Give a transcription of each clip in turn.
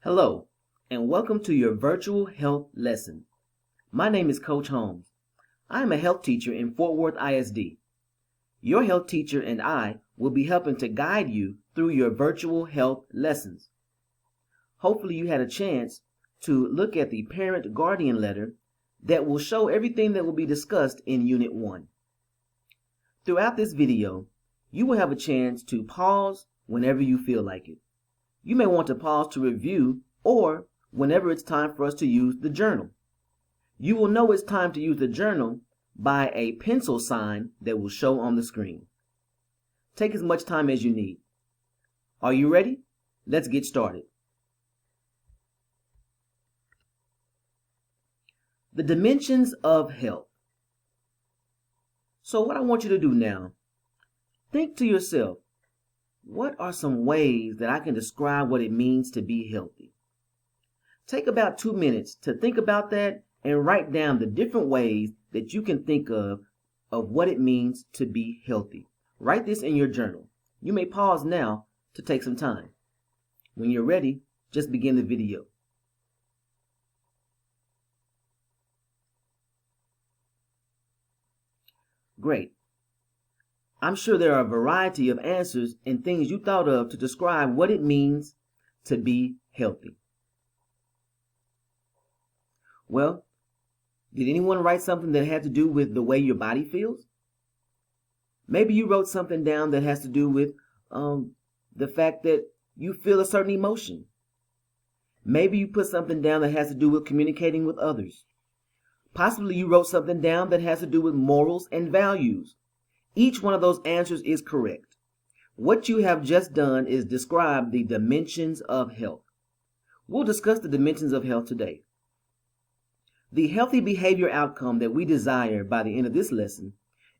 Hello, and welcome to your virtual health lesson. My name is Coach Holmes. I am a health teacher in Fort Worth ISD. Your health teacher and I will be helping to guide you through your virtual health lessons. Hopefully you had a chance to look at the parent-guardian letter that will show everything that will be discussed in Unit 1. Throughout this video, you will have a chance to pause whenever you feel like it. You may want to pause to review or whenever it's time for us to use the journal. You will know it's time to use the journal by a pencil sign that will show on the screen. Take as much time as you need. Are you ready? Let's get started. The dimensions of health. So what I want you to do now, think to yourself, what are some ways that I can describe what it means to be healthy? Take about 2 minutes to think about that and write down the different ways that you can think of what it means to be healthy. Write this in your journal. You may pause now to take some time. When you're ready, just begin the video. Great. I'm sure there are a variety of answers and things you thought of to describe what it means to be healthy. Well, did anyone write something that had to do with the way your body feels? Maybe you wrote something down that has to do with the fact that you feel a certain emotion. Maybe you put something down that has to do with communicating with others. Possibly you wrote something down that has to do with morals and values. Each one of those answers is correct. What you have just done is describe the dimensions of health. We'll discuss the dimensions of health today. The healthy behavior outcome that we desire by the end of this lesson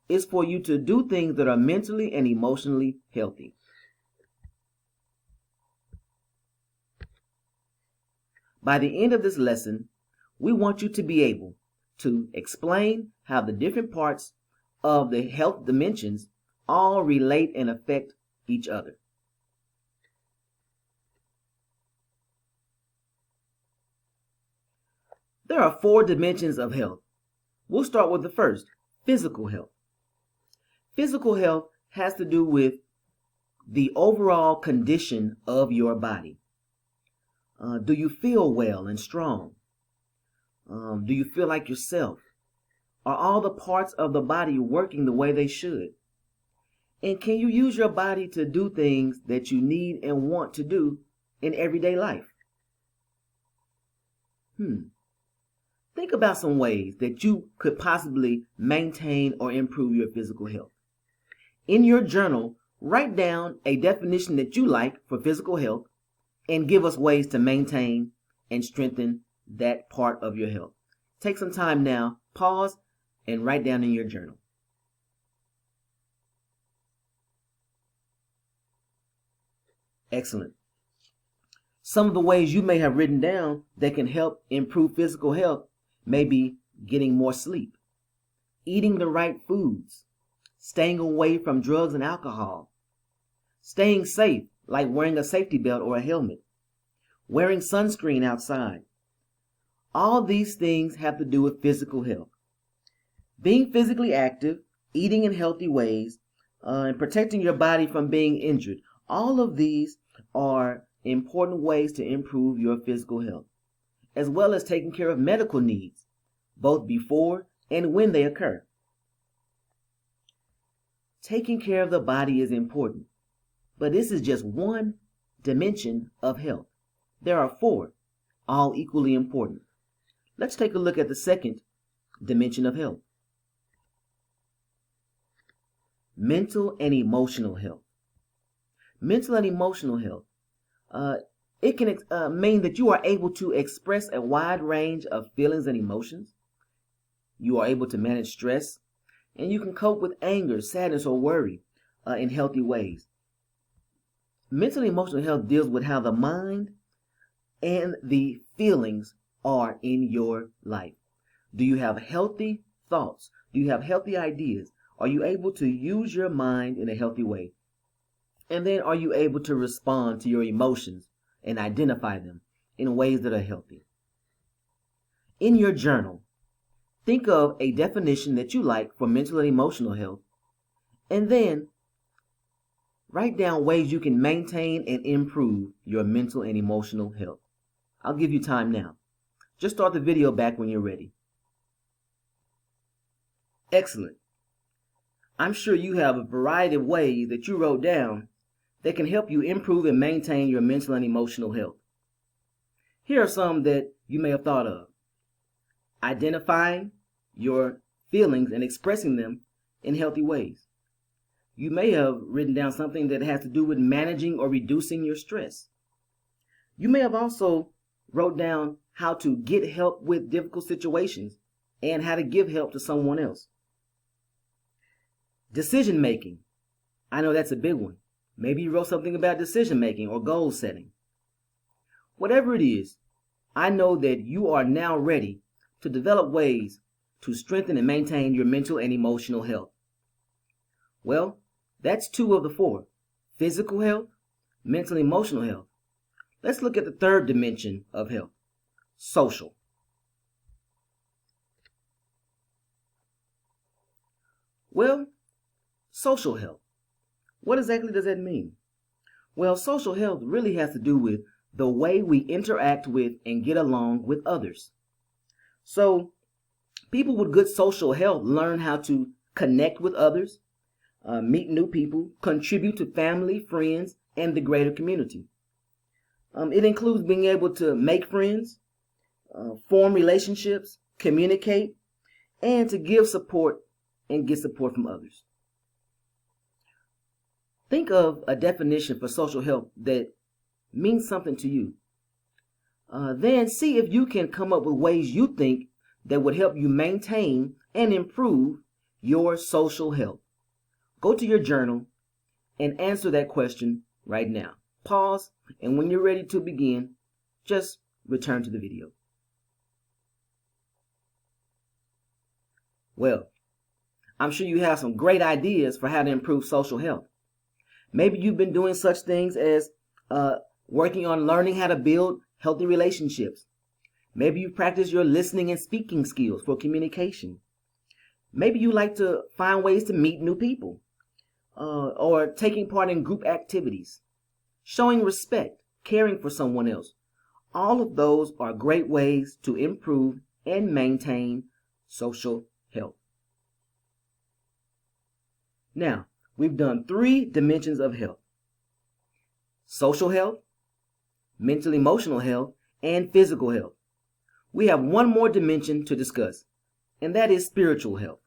is for you to do things that are mentally and emotionally healthy. By the end of this lesson, we want you to be able to explain how the different parts of the health dimensions all relate and affect each other. There are 4 dimensions of health. We'll start with the first, physical health. Physical health has to do with the overall condition of your body. Do you feel well and strong? Do you feel like yourself? Are all the parts of the body working the way they should? And can you use your body to do things that you need and want to do in everyday life? Think about some ways that you could possibly maintain or improve your physical health. In your journal, write down a definition that you like for physical health and give us ways to maintain and strengthen that part of your health. Take some time now, pause, and write down in your journal. Excellent. Some of the ways you may have written down that can help improve physical health may be getting more sleep, eating the right foods, staying away from drugs and alcohol, staying safe, like wearing a safety belt or a helmet, wearing sunscreen outside. All these things have to do with physical health. Being physically active, eating in healthy ways, and protecting your body from being injured. All of these are important ways to improve your physical health, as well as taking care of medical needs, both before and when they occur. Taking care of the body is important, but this is just one dimension of health. There are 4, all equally important. Let's take a look at the second dimension of health. Mental and emotional health. Mental and emotional health. It can mean that you are able to express a wide range of feelings and emotions. You are able to manage stress, and you can cope with anger, sadness, or worry in healthy ways. Mental and emotional health deals with how the mind and the feelings are in your life. Do you have healthy thoughts? Do you have healthy ideas? Are you able to use your mind in a healthy way? And then are you able to respond to your emotions and identify them in ways that are healthy. In your journal, think of a definition that you like for mental and emotional health, and then write down ways you can maintain and improve your mental and emotional health. I'll give you time now. Just start the video back when you're ready. Excellent. I'm sure you have a variety of ways that you wrote down that can help you improve and maintain your mental and emotional health. Here are some that you may have thought of. Identifying your feelings and expressing them in healthy ways. You may have written down something that has to do with managing or reducing your stress. You may have also wrote down how to get help with difficult situations and how to give help to someone else. Decision making. I know that's a big one. Maybe you wrote something about decision making or goal setting. Whatever it is, I know that you are now ready to develop ways to strengthen and maintain your mental and emotional health. Well, that's 2 of the 4. Physical health, mental and emotional health. Let's look at the third dimension of health, social. Well, social health. What exactly does that mean? Well, social health really has to do with the way we interact with and get along with others. So, people with good social health learn how to connect with others, meet new people, contribute to family, friends, and the greater community. It includes being able to make friends, form relationships, communicate, and to give support and get support from others. Think of a definition for social health that means something to you. Then see if you can come up with ways you think that would help you maintain and improve your social health. Go to your journal and answer that question right now. Pause, and when you're ready to begin, just return to the video. Well, I'm sure you have some great ideas for how to improve social health. Maybe you've been doing such things as working on learning how to build healthy relationships. Maybe you practice your listening and speaking skills for communication. Maybe you like to find ways to meet new people, or taking part in group activities, showing respect, caring for someone else. All of those are great ways to improve and maintain social health. Now, we've done 3 dimensions of health: social health, mental emotional health, and physical health. We have one more dimension to discuss, and that is spiritual health.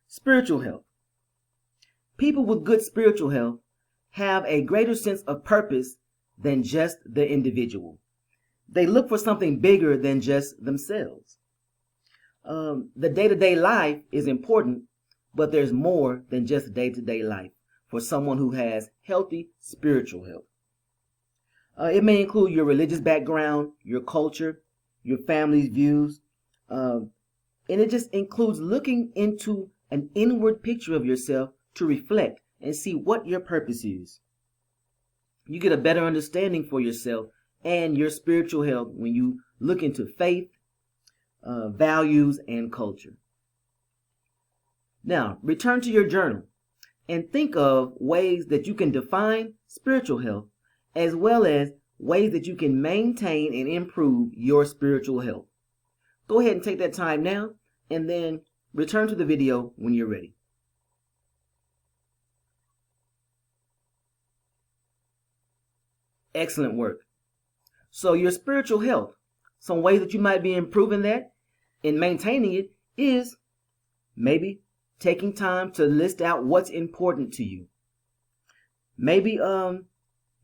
Spiritual health. People with good spiritual health have a greater sense of purpose than just the individual. They look for something bigger than just themselves. The day-to-day life is important, but there's more than just day-to-day life for someone who has healthy spiritual health. It may include your religious background, your culture, your family's views, and it just includes looking into an inward picture of yourself to reflect and see what your purpose is. You get a better understanding for yourself and your spiritual health when you look into faith, values, and culture. Now, return to your journal and think of ways that you can define spiritual health, as well as ways that you can maintain and improve your spiritual health. Go ahead and take that time now, and then return to the video when you're ready. Excellent work. So your spiritual health, some ways that you might be improving that and maintaining it is maybe taking time to list out what's important to you. Maybe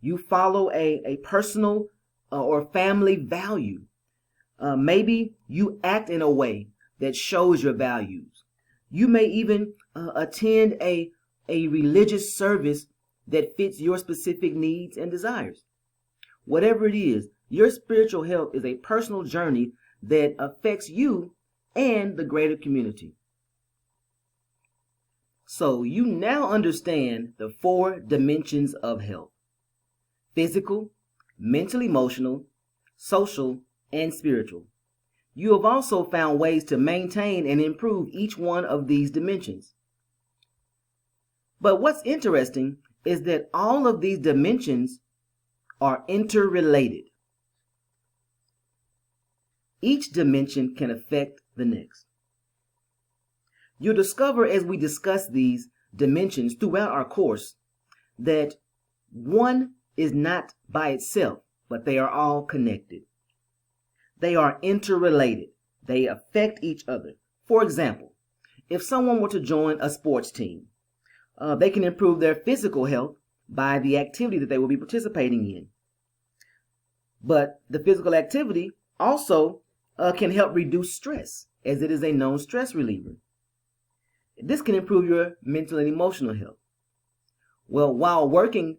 you follow a personal or family value. Maybe you act in a way that shows your values. You may even attend a religious service that fits your specific needs and desires. Whatever it is, your spiritual health is a personal journey that affects you and the greater community. So you now understand the 4 dimensions of health: physical, mental, emotional, social, and spiritual. You have also found ways to maintain and improve each one of these dimensions. But what's interesting is that all of these dimensions are interrelated. Each dimension can affect the next. You'll discover as we discuss these dimensions throughout our course that one is not by itself, but they are all connected. They are interrelated. They affect each other. For example, if someone were to join a sports team, they can improve their physical health by the activity that they will be participating in. But the physical activity also can help reduce stress, as it is a known stress reliever. This can improve your mental and emotional health. Well, while working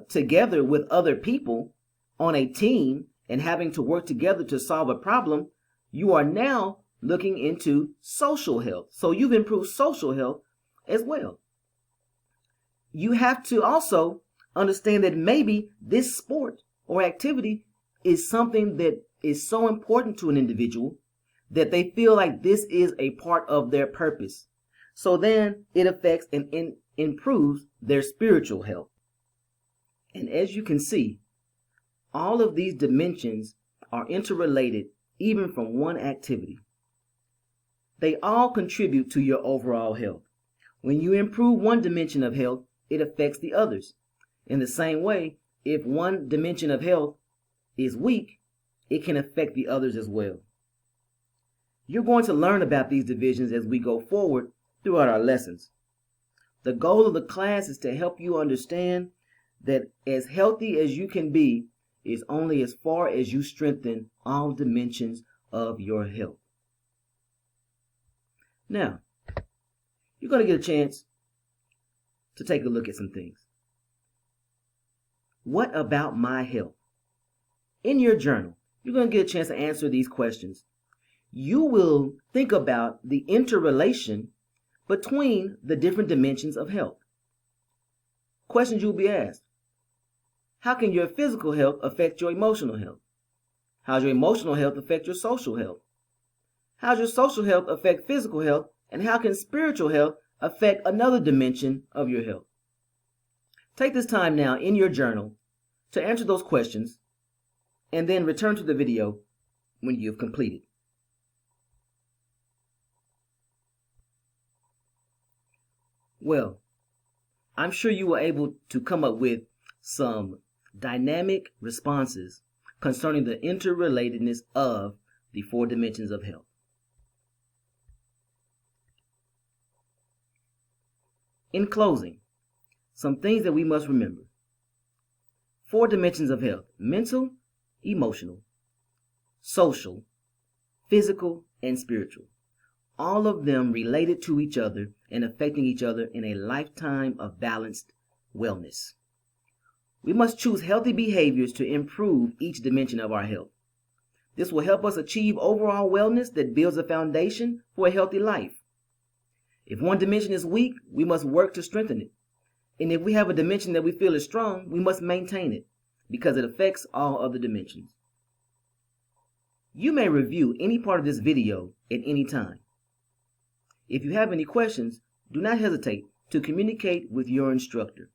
together with other people on a team and having to work together to solve a problem, you are now looking into social health. So you've improved social health as well. You have to also understand that maybe this sport or activity is something that is so important to an individual that they feel like this is a part of their purpose. So then it affects and improves their spiritual health. And as you can see, all of these dimensions are interrelated even from one activity. They all contribute to your overall health. When you improve one dimension of health, it affects the others. In the same way, if one dimension of health is weak, it can affect the others as well. You're going to learn about these divisions as we go forward throughout our lessons. The goal of the class is to help you understand that as healthy as you can be is only as far as you strengthen all dimensions of your health. Now, you're going to get a chance to take a look at some things. What about my health? In your journal, you're going to get a chance to answer these questions. You will think about the interrelation between the different dimensions of health. Questions you'll be asked. How can your physical health affect your emotional health? How does your emotional health affect your social health? How does your social health affect physical health? And how can spiritual health affect another dimension of your health? Take this time now in your journal to answer those questions and then return to the video when you've completed. Well, I'm sure you were able to come up with some dynamic responses concerning the interrelatedness of the four dimensions of health. In closing, some things that we must remember. Four dimensions of health: mental, emotional, social, physical, and spiritual. All of them related to each other and affecting each other in a lifetime of balanced wellness. We must choose healthy behaviors to improve each dimension of our health. This will help us achieve overall wellness that builds a foundation for a healthy life. If one dimension is weak, we must work to strengthen it. And if we have a dimension that we feel is strong, we must maintain it because it affects all other dimensions. You may review any part of this video at any time. If you have any questions, do not hesitate to communicate with your instructor.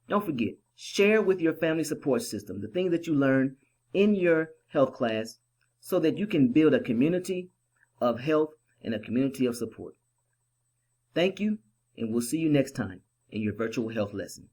Don't forget, share with your family support system the things that you learn in your health class so that you can build a community of health and a community of support. Thank you, and we'll see you next time in your virtual health lesson.